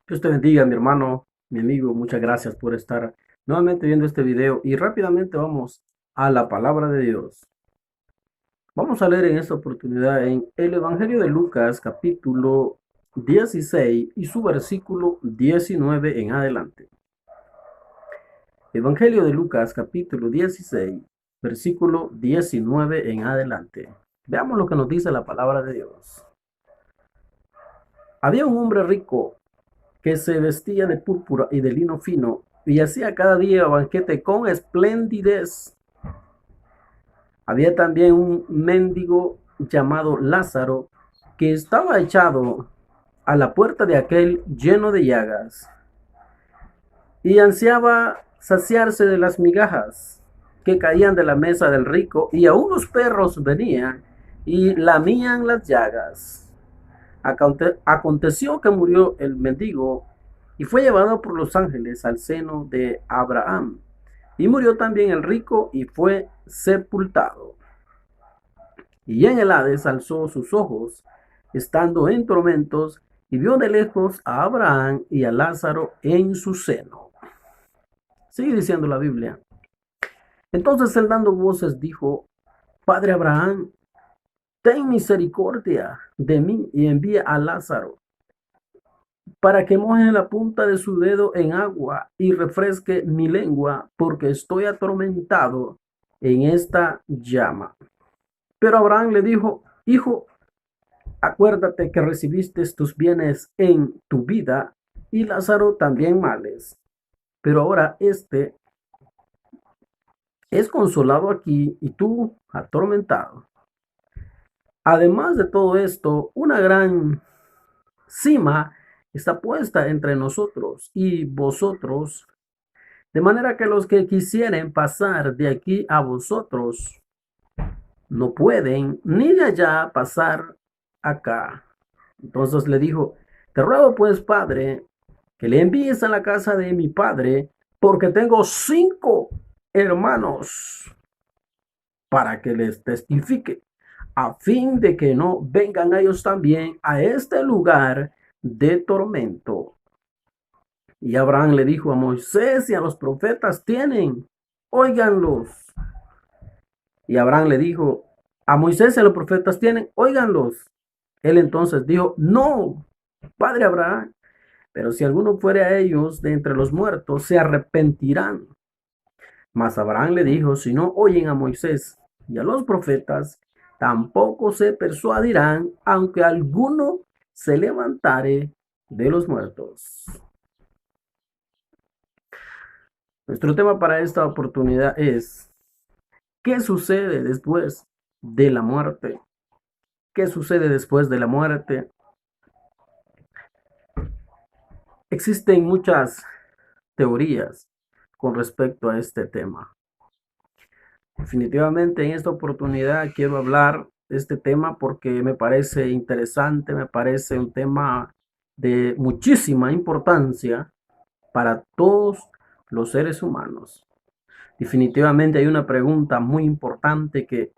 Dios te bendiga, mi hermano, mi amigo. Muchas gracias por estar nuevamente viendo este video y rápidamente vamos a la palabra de Dios. Vamos a leer en esta oportunidad en el Evangelio de Lucas, capítulo 16 y su versículo 19 en adelante. Evangelio de Lucas, capítulo 16, versículo 19 en adelante. Veamos lo que nos dice la palabra de Dios. Había un hombre rico que se vestía de púrpura y de lino fino, y hacía cada día banquete con esplendidez. Había también un mendigo llamado Lázaro, que estaba echado a la puerta de aquel lleno de llagas, y ansiaba saciarse de las migajas que caían de la mesa del rico, y aun los perros venían y lamían las llagas. Aconteció que murió el mendigo y fue llevado por los ángeles al seno de Abraham. Y murió también el rico y fue sepultado. Y en el Hades alzó sus ojos, estando en tormentos, y vio de lejos a Abraham y a Lázaro en su seno. Sigue diciendo la Biblia. Entonces él dando voces dijo: Padre Abraham, ten misericordia de mí y envía a Lázaro para que moje la punta de su dedo en agua y refresque mi lengua, porque estoy atormentado en esta llama. Pero Abraham le dijo: Hijo, acuérdate que recibiste tus bienes en tu vida y Lázaro también males. Pero ahora este es consolado aquí y tú atormentado. Además de todo esto, una gran cima está puesta entre nosotros y vosotros, de manera que los que quisieren pasar de aquí a vosotros no pueden, ni de allá pasar acá. Entonces le dijo: Te ruego pues, padre, que le envíes a la casa de mi padre, porque tengo 5 hermanos, para que les testifique, a fin de que no vengan ellos también a este lugar de tormento. Y Abraham le dijo: A Moisés y a los profetas tienen, óiganlos. Y Abraham le dijo: A Moisés y a los profetas tienen, óiganlos. Él entonces dijo: No, padre Abraham, pero si alguno fuere a ellos de entre los muertos, se arrepentirán. Mas Abraham le dijo: Si no oyen a Moisés y a los profetas, tampoco se persuadirán, aunque alguno se levantare de los muertos. Nuestro tema para esta oportunidad es: ¿qué sucede después de la muerte? ¿Qué sucede después de la muerte? Existen muchas teorías con respecto a este tema. Definitivamente en esta oportunidad quiero hablar de este tema porque me parece interesante, me parece un tema de muchísima importancia para todos los seres humanos. Definitivamente hay una pregunta muy importante que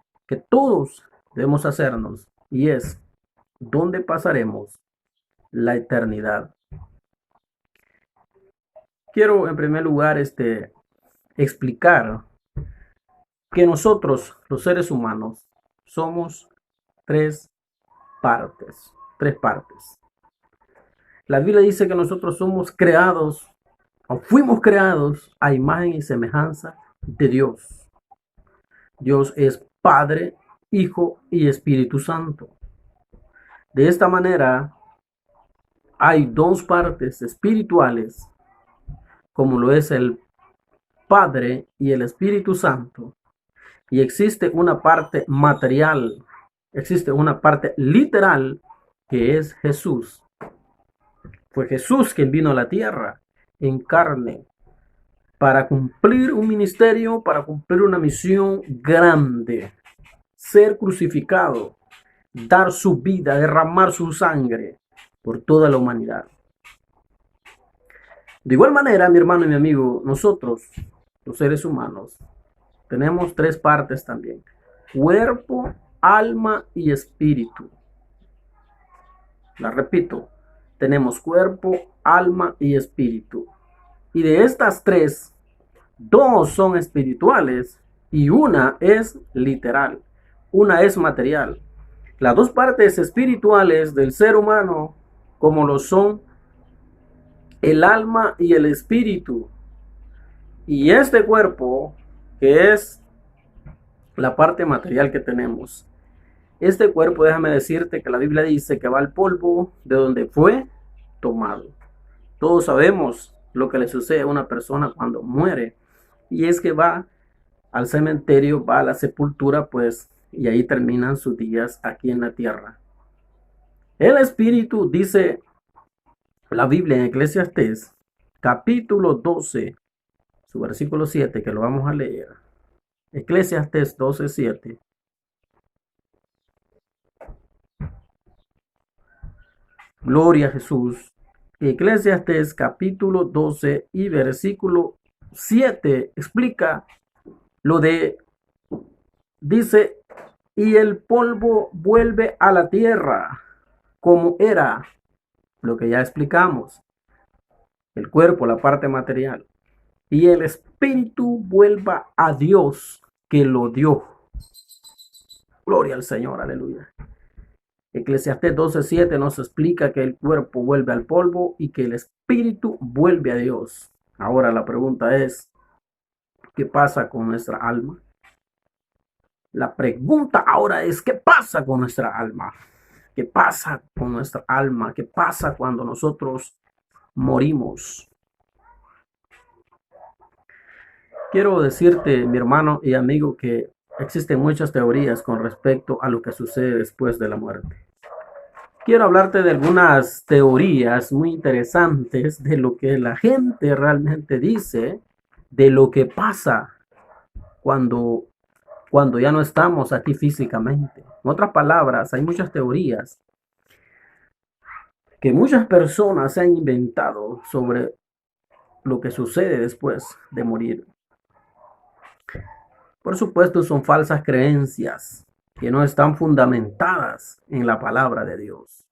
todos debemos hacernos, y es: ¿dónde pasaremos la eternidad? Quiero en primer lugar explicar que nosotros, los seres humanos, somos tres partes, tres partes. La Biblia dice que nosotros somos creados o fuimos creados a imagen y semejanza de Dios. Dios es Padre, Hijo y Espíritu Santo. De esta manera, hay dos partes espirituales, como lo es el Padre y el Espíritu Santo, y existe una parte material, existe una parte literal, que es Jesús. Fue Jesús quien vino a la tierra en carne para cumplir un ministerio, para cumplir una misión grande: ser crucificado, dar su vida, derramar su sangre por toda la humanidad. De igual manera, mi hermano y mi amigo, nosotros, los seres humanos, tenemos tres partes también: cuerpo, alma y espíritu. La repito: tenemos cuerpo, alma y espíritu. Y de estas tres, dos son espirituales y una es literal, una es material. Las dos partes espirituales del ser humano, como lo son el alma y el espíritu, y este cuerpo, que es la parte material que tenemos. Este cuerpo, déjame decirte que la Biblia dice que va al polvo de donde fue tomado. Todos sabemos lo que le sucede a una persona cuando muere, y es que va al cementerio, va a la sepultura, pues, y ahí terminan sus días aquí en la tierra. El espíritu, dice la Biblia en Eclesiastés, capítulo 12, su versículo 7, que lo vamos a leer. Eclesiastés 12:7. Gloria a Jesús. Eclesiastés capítulo 12 y versículo 7 explica lo de, dice, y el polvo vuelve a la tierra como era, lo que ya explicamos, el cuerpo, la parte material, y el espíritu vuelva a Dios que lo dio. Gloria al Señor, aleluya. Eclesiastés 12:7 nos explica que el cuerpo vuelve al polvo y que el espíritu vuelve a Dios. Ahora la pregunta es, ¿qué pasa con nuestra alma? La pregunta ahora es, ¿qué pasa con nuestra alma? ¿Qué pasa con nuestra alma? ¿Qué pasa cuando nosotros morimos? Quiero decirte, mi hermano y amigo, que existen muchas teorías con respecto a lo que sucede después de la muerte. Quiero hablarte de algunas teorías muy interesantes de lo que la gente realmente dice, de lo que pasa cuando, cuando ya no estamos aquí físicamente. En otras palabras, hay muchas teorías que muchas personas se han inventado sobre lo que sucede después de morir. Por supuesto, son falsas creencias que no están fundamentadas en la palabra de Dios.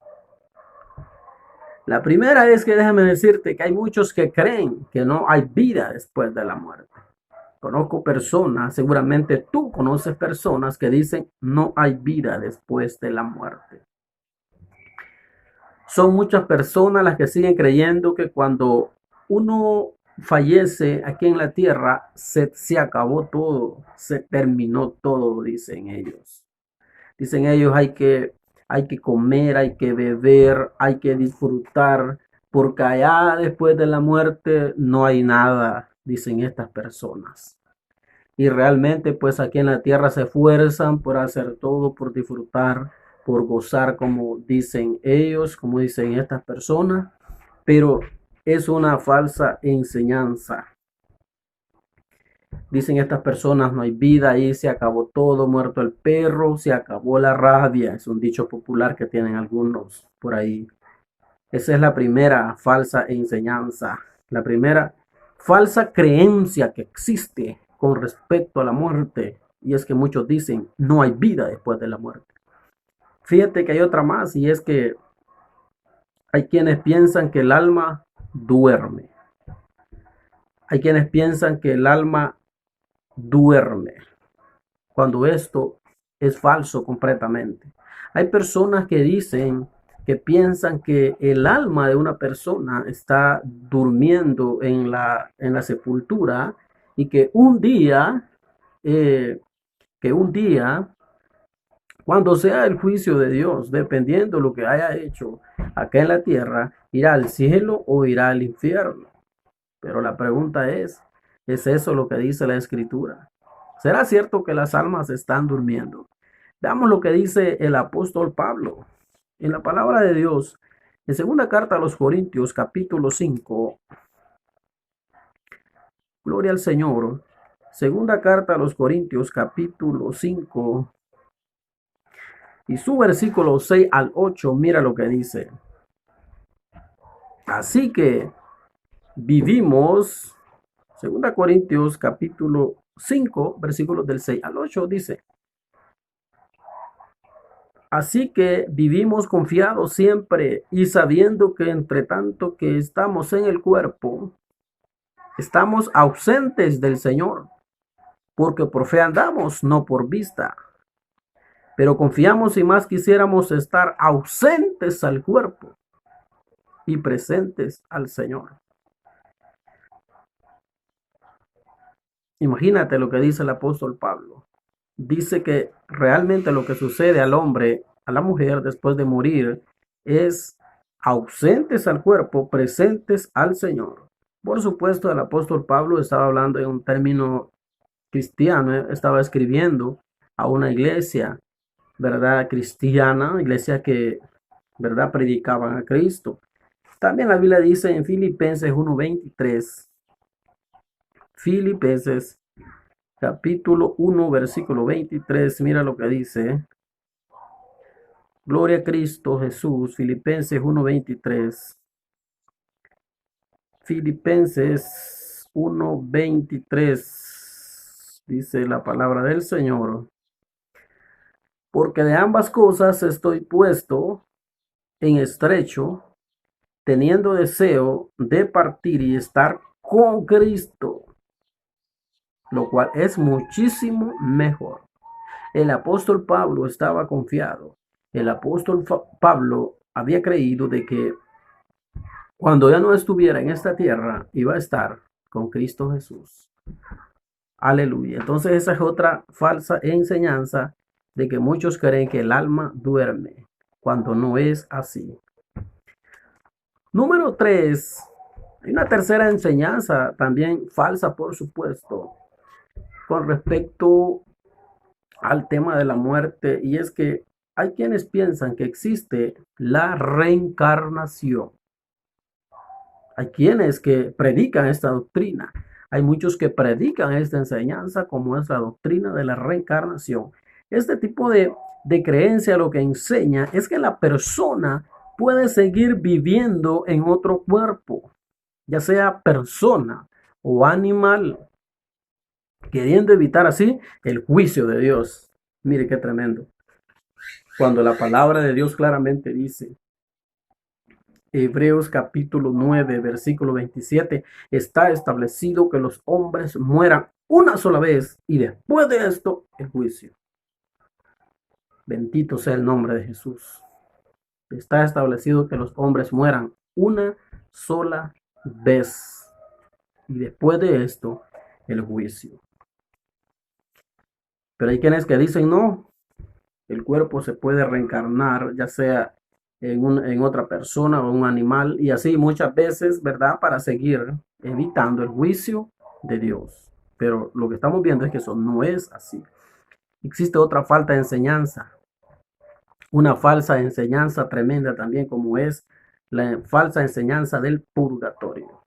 La primera es que déjame decirte que hay muchos que creen que no hay vida después de la muerte. Conozco personas, seguramente tú conoces personas que dicen no hay vida después de la muerte. Son muchas personas las que siguen creyendo que cuando uno fallece aquí en la tierra, se acabó todo, se terminó todo, dicen ellos. Dicen ellos, hay que comer, hay que beber, hay que disfrutar, porque allá después de la muerte no hay nada, dicen estas personas. Y realmente pues aquí en la tierra se esfuerzan por hacer todo, por disfrutar, por gozar, como dicen ellos, como dicen estas personas, pero es una falsa enseñanza. Dicen estas personas, no hay vida, ahí se acabó todo, muerto el perro, se acabó la rabia. Es un dicho popular que tienen algunos por ahí. Esa es la primera falsa enseñanza, la primera falsa creencia que existe con respecto a la muerte. Y es que muchos dicen, no hay vida después de la muerte. Fíjate que hay otra más, y es que hay quienes piensan que el alma duerme. Hay quienes piensan que el alma duerme, cuando esto es falso completamente. Hay personas que dicen, que piensan que el alma de una persona está durmiendo en la sepultura y eh, que un día, cuando sea el juicio de Dios, dependiendo de lo que haya hecho acá en la tierra, irá al cielo o irá al infierno. Pero la pregunta ¿es eso lo que dice la escritura? ¿Será cierto que las almas están durmiendo? Veamos lo que dice el apóstol Pablo en la palabra de Dios. En segunda carta a los Corintios, capítulo 5. Gloria al Señor. Segunda carta a los Corintios, capítulo 5. Y su versículo 6 al 8, mira lo que dice. Así que vivimos, segunda Corintios, capítulo 5, versículos del 6 al 8, dice. Así que vivimos confiados siempre y sabiendo que entre tanto que estamos en el cuerpo, estamos ausentes del Señor, porque por fe andamos, no por vista. Pero confiamos y más quisiéramos estar ausentes al cuerpo y presentes al Señor. Imagínate lo que dice el apóstol Pablo. Dice que realmente lo que sucede al hombre, a la mujer después de morir, es ausentes al cuerpo, presentes al Señor. Por supuesto, el apóstol Pablo estaba hablando en un término cristiano, estaba escribiendo a una iglesia, ¿verdad? Cristiana, iglesia que, ¿verdad? Predicaban a Cristo. También la Biblia dice en Filipenses 1:23, Filipenses capítulo 1, versículo 23, mira lo que dice. Gloria a Cristo Jesús, Filipenses 1:23. Filipenses 1:23 dice la palabra del Señor. Porque de ambas cosas estoy puesto en estrecho, teniendo deseo de partir y estar con Cristo, lo cual es muchísimo mejor. El apóstol Pablo estaba confiado. El apóstol Pablo había creído de que cuando ya no estuviera en esta tierra, iba a estar con Cristo Jesús. Aleluya. Entonces esa es otra falsa enseñanza de que muchos creen que el alma duerme, cuando no es así. Número 3. Hay una tercera enseñanza, también falsa por supuesto, con respecto al tema de la muerte, y es que hay quienes piensan que existe la reencarnación. Hay quienes que predican esta doctrina. Hay muchos que predican esta enseñanza como es la doctrina de la reencarnación. Este tipo de creencia lo que enseña es que la persona puede seguir viviendo en otro cuerpo, ya sea persona o animal, queriendo evitar así el juicio de Dios. Mire qué tremendo. Cuando la palabra de Dios claramente dice, Hebreos capítulo 9, versículo 27, está establecido que los hombres mueran una sola vez y después de esto el juicio. Bendito sea el nombre de Jesús. Está establecido que los hombres mueran una sola vez y después de esto el juicio. Pero hay quienes que dicen no, el cuerpo se puede reencarnar, ya sea en otra persona o un animal, y así muchas veces, ¿verdad? Para seguir evitando el juicio de Dios. Pero lo que estamos viendo es que eso no es así. Existe otra falta de enseñanza, una falsa enseñanza tremenda también, como es la falsa enseñanza del purgatorio.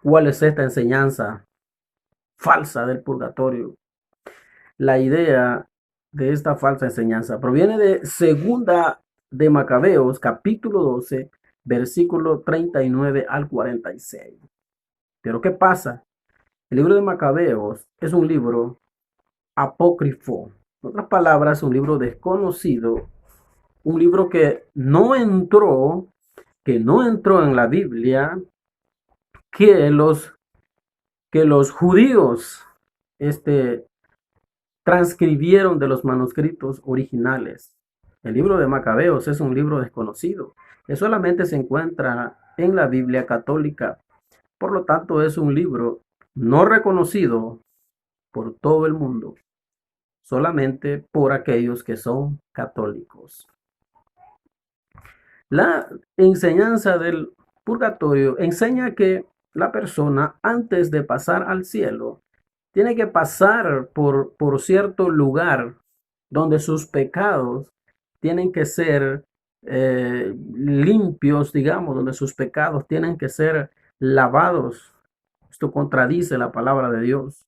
¿Cuál es esta enseñanza falsa del purgatorio? La idea de esta falsa enseñanza proviene de Segunda de Macabeos, capítulo 12, versículo 39 al 46. Pero ¿qué pasa? El libro de Macabeos es un libro apócrifo. En otras palabras, un libro desconocido, un libro que no entró en la Biblia, que los judíos transcribieron de los manuscritos originales. El libro de Macabeos es un libro desconocido, que solamente se encuentra en la Biblia católica. Por lo tanto, es un libro no reconocido por todo el mundo, solamente por aquellos que son católicos. La enseñanza del purgatorio enseña que la persona, antes de pasar al cielo, tiene que pasar por cierto lugar donde sus pecados tienen que ser limpios, digamos, donde sus pecados tienen que ser lavados. Esto contradice la palabra de Dios,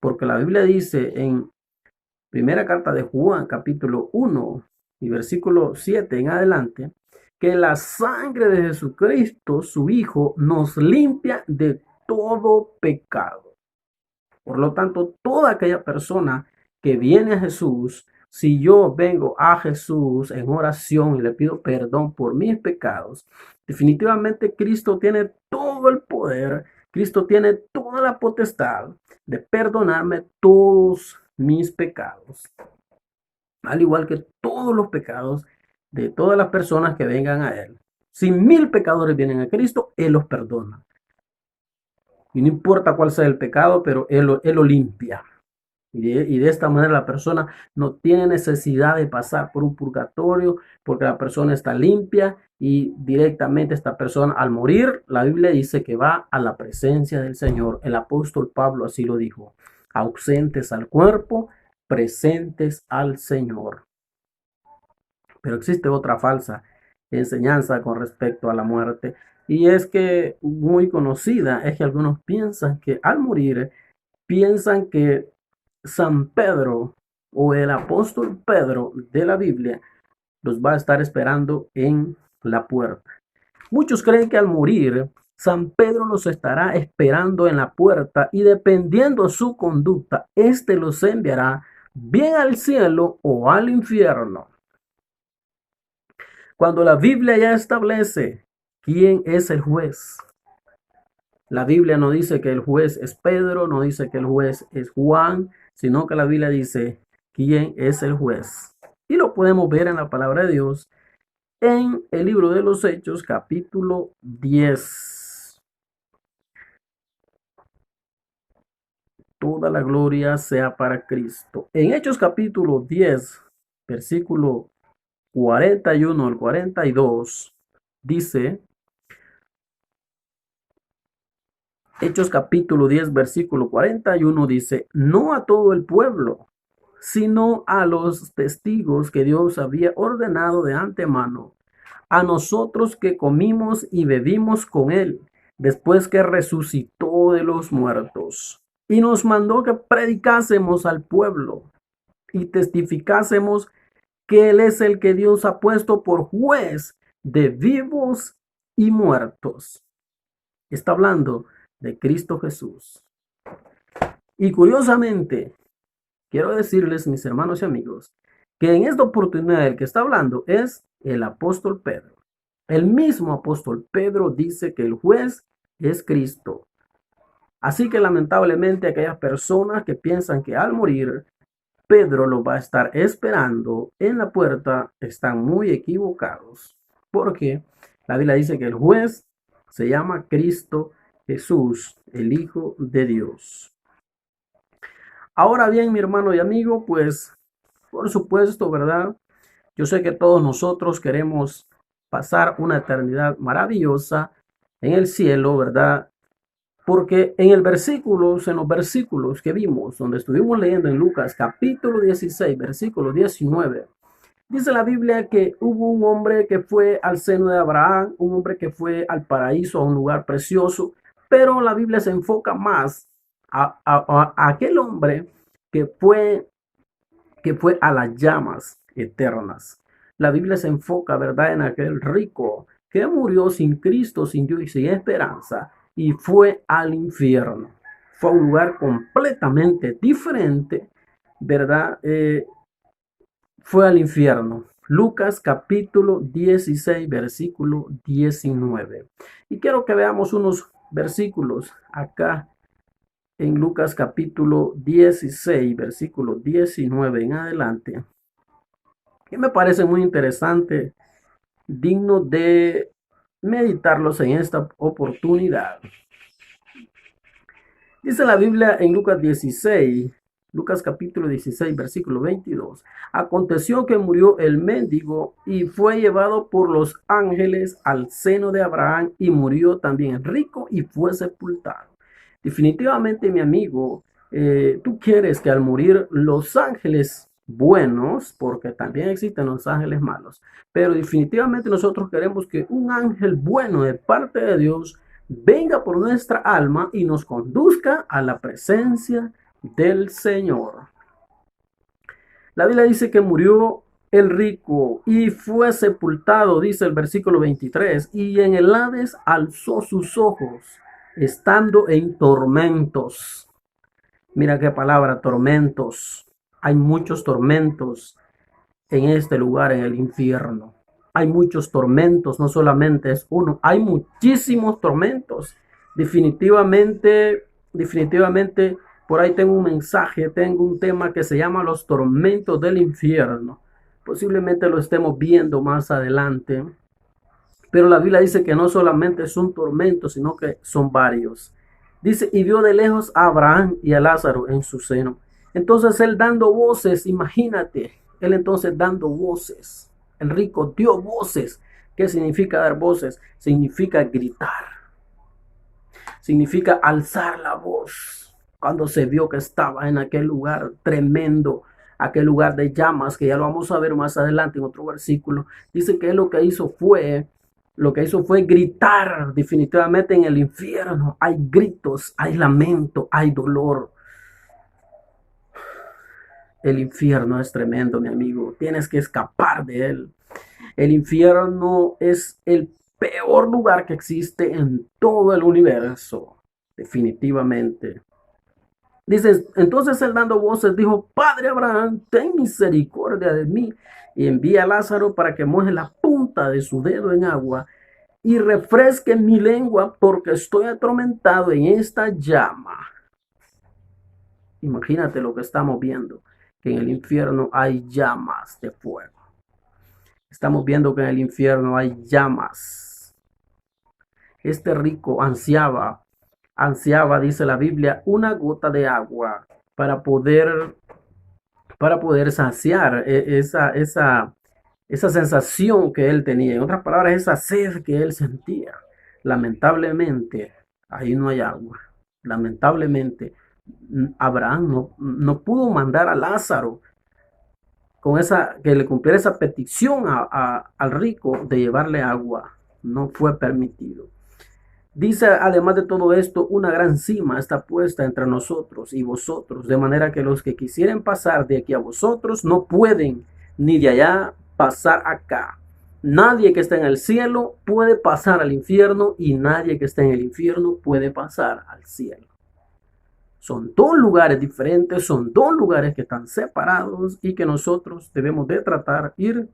porque la Biblia dice en primera carta de Juan, capítulo 1 y versículo 7 en adelante, que la sangre de Jesucristo, su Hijo, nos limpia de todo pecado. Por lo tanto, toda aquella persona que viene a Jesús si yo vengo a Jesús en oración y le pido perdón por mis pecados, definitivamente Cristo tiene todo el poder, Cristo tiene toda la potestad de perdonarme todos mis pecados, al igual que todos los pecados de todas las personas que vengan a Él. Si 1000 pecadores vienen a Cristo, Él los perdona. Y no importa cuál sea el pecado, pero Él lo limpia. Y de esta manera la persona no tiene necesidad de pasar por un purgatorio porque la persona está limpia y directamente esta persona al morir, la Biblia dice que va a la presencia del Señor. El apóstol Pablo así lo dijo: ausentes al cuerpo, presentes al Señor. Pero existe otra falsa enseñanza con respecto a la muerte, y es que muy conocida es que algunos piensan que al morir, piensan que San Pedro o el apóstol Pedro de la Biblia los va a estar esperando en la puerta. Muchos creen que al morir, San Pedro los estará esperando en la puerta y dependiendo su conducta, éste los enviará bien al cielo o al infierno. Cuando la Biblia ya establece quién es el juez, la Biblia no dice que el juez es Pedro, no dice que el juez es Juan, sino que la Biblia dice quién es el juez. Y lo podemos ver en la palabra de Dios en el libro de los Hechos, capítulo 10. Toda la gloria sea para Cristo. En Hechos capítulo 10, versículo 41 al 42, dice, Hechos capítulo 10, versículo 41 dice, no a todo el pueblo, sino a los testigos que Dios había ordenado de antemano, a nosotros que comimos y bebimos con él, después que resucitó de los muertos, y nos mandó que predicásemos al pueblo y testificásemos que él es el que Dios ha puesto por juez de vivos y muertos. Está hablando de Cristo Jesús. Y curiosamente, quiero decirles, mis hermanos y amigos, que en esta oportunidad el que está hablando es el apóstol Pedro. El mismo apóstol Pedro dice que el juez es Cristo. Así que lamentablemente aquellas personas que piensan que al morir Pedro lo va a estar esperando en la puerta están muy equivocados. Porque la Biblia dice que el juez se llama Cristo Jesús, el Hijo de Dios. Ahora bien, mi hermano y amigo, pues por supuesto, ¿verdad? Yo sé que todos nosotros queremos pasar una eternidad maravillosa en el cielo, ¿verdad? Porque en los versículos que vimos, donde estuvimos leyendo en Lucas capítulo 16, versículo 19, dice la Biblia que hubo un hombre que fue al seno de Abraham, un hombre que fue al paraíso, a un lugar precioso, pero la Biblia se enfoca más a aquel hombre que fue a las llamas eternas. La Biblia se enfoca, ¿verdad?, en aquel rico que murió sin Cristo, sin Dios y sin esperanza, y fue al infierno. Fue a un lugar completamente diferente, ¿verdad? Fue al infierno. Lucas capítulo 16, versículo 19. Y quiero que veamos unos versículos acá en Lucas capítulo 16, versículo 19 en adelante, que me parece muy interesante, digno de meditarlos en esta oportunidad. Dice la Biblia en Lucas capítulo 16, versículo 22. Aconteció que murió el mendigo y fue llevado por los ángeles al seno de Abraham, y murió también el rico y fue sepultado. Definitivamente, mi amigo, tú quieres que al morir los ángeles buenos, porque también existen los ángeles malos, pero definitivamente nosotros queremos que un ángel bueno de parte de Dios venga por nuestra alma y nos conduzca a la presencia del Señor. La Biblia dice que murió el rico y fue sepultado, dice el versículo 23, y en el Hades alzó sus ojos, estando en tormentos. Mira qué palabra, tormentos. Hay muchos tormentos en este lugar, en el infierno. Hay muchos tormentos, no solamente es uno, hay muchísimos tormentos. Definitivamente, por ahí tengo un mensaje, tengo un tema que se llama los tormentos del infierno. Posiblemente lo estemos viendo más adelante, pero la Biblia dice que no solamente es un tormento, sino que son varios. Dice, y vio de lejos a Abraham y a Lázaro en su seno. Entonces él dando voces, imagínate, él entonces dando voces. El rico dio voces. ¿Qué significa dar voces? Significa gritar. Significa alzar la voz. Cuando se vio que estaba en aquel lugar tremendo, aquel lugar de llamas, que ya lo vamos a ver más adelante en otro versículo, dice que él lo que hizo fue gritar. Definitivamente en el infierno hay gritos, hay lamento, hay dolor. El infierno es tremendo, mi amigo. Tienes que escapar de él. El infierno es el peor lugar que existe en todo el universo. Definitivamente. Dice, entonces él dando voces dijo, Padre Abraham, ten misericordia de mí y envía a Lázaro para que moje la punta de su dedo en agua y refresque mi lengua porque estoy atormentado en esta llama. Imagínate lo que estamos viendo, que en el infierno hay llamas de fuego. Estamos viendo que en el infierno hay llamas. Este rico ansiaba, dice la Biblia, una gota de agua para poder saciar esa sensación que él tenía. En otras palabras, esa sed que él sentía. Lamentablemente, ahí no hay agua. Lamentablemente, Abraham no pudo mandar a Lázaro que le cumpliera esa petición al rico de llevarle agua. No fue permitido. Dice, además de todo esto, una gran cima está puesta entre nosotros y vosotros, de manera que los que quisieren pasar de aquí a vosotros no pueden, ni de allá pasar acá. Nadie que esté en el cielo puede pasar al infierno y nadie que esté en el infierno puede pasar al cielo. Son dos lugares diferentes, son dos lugares que están separados y que nosotros debemos de tratar ir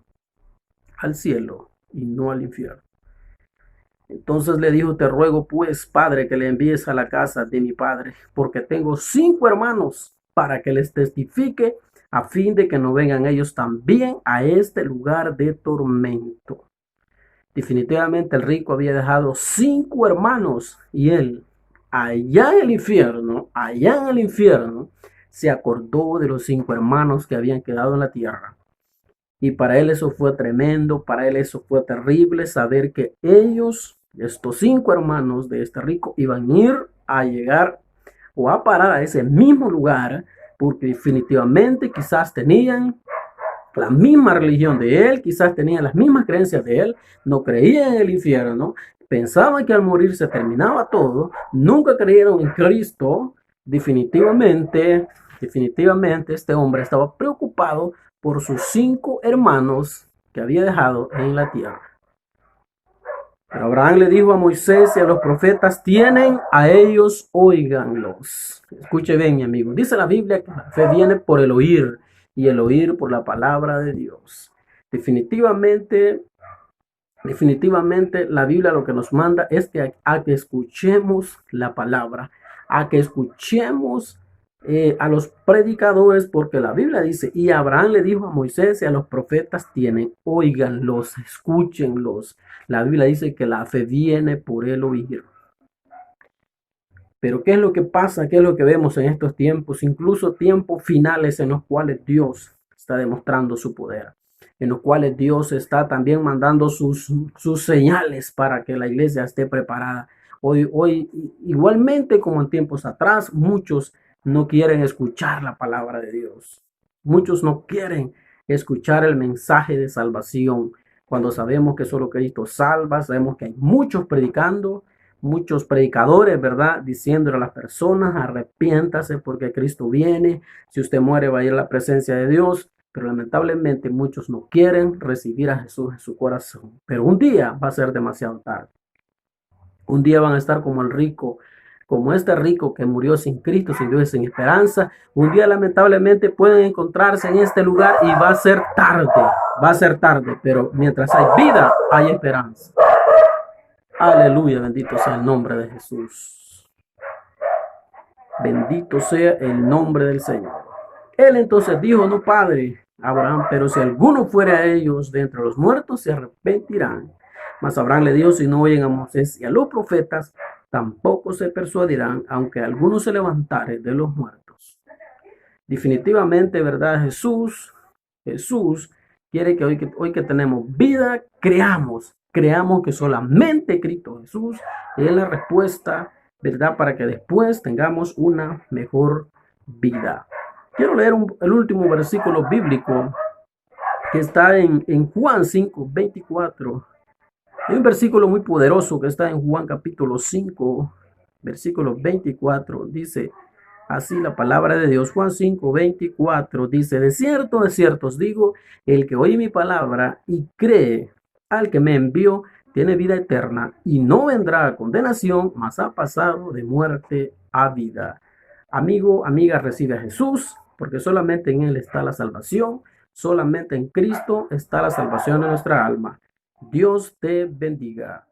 al cielo y no al infierno. Entonces le dijo, te ruego pues, padre, que le envíes a la casa de mi padre, porque tengo 5 hermanos, para que les testifique, a fin de que no vengan ellos también a este lugar de tormento. Definitivamente el rico había dejado 5 hermanos y él, allá en el infierno, se acordó de los 5 hermanos que habían quedado en la tierra. Y para él eso fue tremendo, para él eso fue terrible, saber que ellos, estos 5 hermanos de este rico, iban a ir a llegar o a parar a ese mismo lugar, porque definitivamente quizás tenían la misma religión de él, quizás tenían las mismas creencias de él, no creían en el infierno, pensaban que al morir se terminaba todo, nunca creyeron en Cristo. Definitivamente este hombre estaba preocupado por sus 5 hermanos que había dejado en la tierra. Pero Abraham le dijo a Moisés y a los profetas, tienen a ellos, óiganlos. Escuche bien, mi amigo. Dice la Biblia que la fe viene por el oír y el oír por la palabra de Dios. Definitivamente la Biblia lo que nos manda es que a que escuchemos la palabra, a que escuchemos a los predicadores, porque la Biblia dice, y Abraham le dijo a Moisés y a los profetas tienen, óiganlos, escúchenlos. La Biblia dice que la fe viene por el oír. Pero ¿qué es lo que pasa? ¿Qué es lo que vemos en estos tiempos? Incluso tiempos finales en los cuales Dios está demostrando su poder, en los cuales Dios está también mandando sus señales para que la iglesia esté preparada. Hoy, igualmente como en tiempos atrás, muchos no quieren escuchar la palabra de Dios. Muchos no quieren escuchar el mensaje de salvación. Cuando sabemos que solo Cristo salva, sabemos que hay muchos predicando, muchos predicadores, ¿verdad? Diciéndole a las personas, arrepiéntase porque Cristo viene. Si usted muere va a ir a la presencia de Dios. Pero lamentablemente muchos no quieren recibir a Jesús en su corazón. Pero un día va a ser demasiado tarde. Un día van a estar como el rico como este rico que murió sin Cristo, sin Dios y sin esperanza, un día lamentablemente pueden encontrarse en este lugar y va a ser tarde, pero mientras hay vida, hay esperanza. Aleluya, bendito sea el nombre de Jesús. Bendito sea el nombre del Señor. Él entonces dijo, no, padre Abraham, pero si alguno fuere a ellos de entre los muertos, se arrepentirán. Mas Abraham le dijo, si no oyen a Moisés y a los profetas, tampoco se persuadirán, aunque alguno se levantare de los muertos. Definitivamente, ¿verdad? Jesús quiere que hoy que tenemos vida, creamos que solamente Cristo Jesús es la respuesta, ¿verdad? Para que después tengamos una mejor vida. Quiero leer el último versículo bíblico que está en Juan 5, 24. Hay un versículo muy poderoso que está en Juan capítulo 5, versículo 24. Dice así la palabra de Dios. Juan 5, 24 dice, de cierto os digo, el que oye mi palabra y cree al que me envió, tiene vida eterna y no vendrá a condenación, mas ha pasado de muerte a vida. Amigo, amiga, recibe a Jesús, porque solamente en Él está la salvación, solamente en Cristo está la salvación de nuestra alma. Dios te bendiga.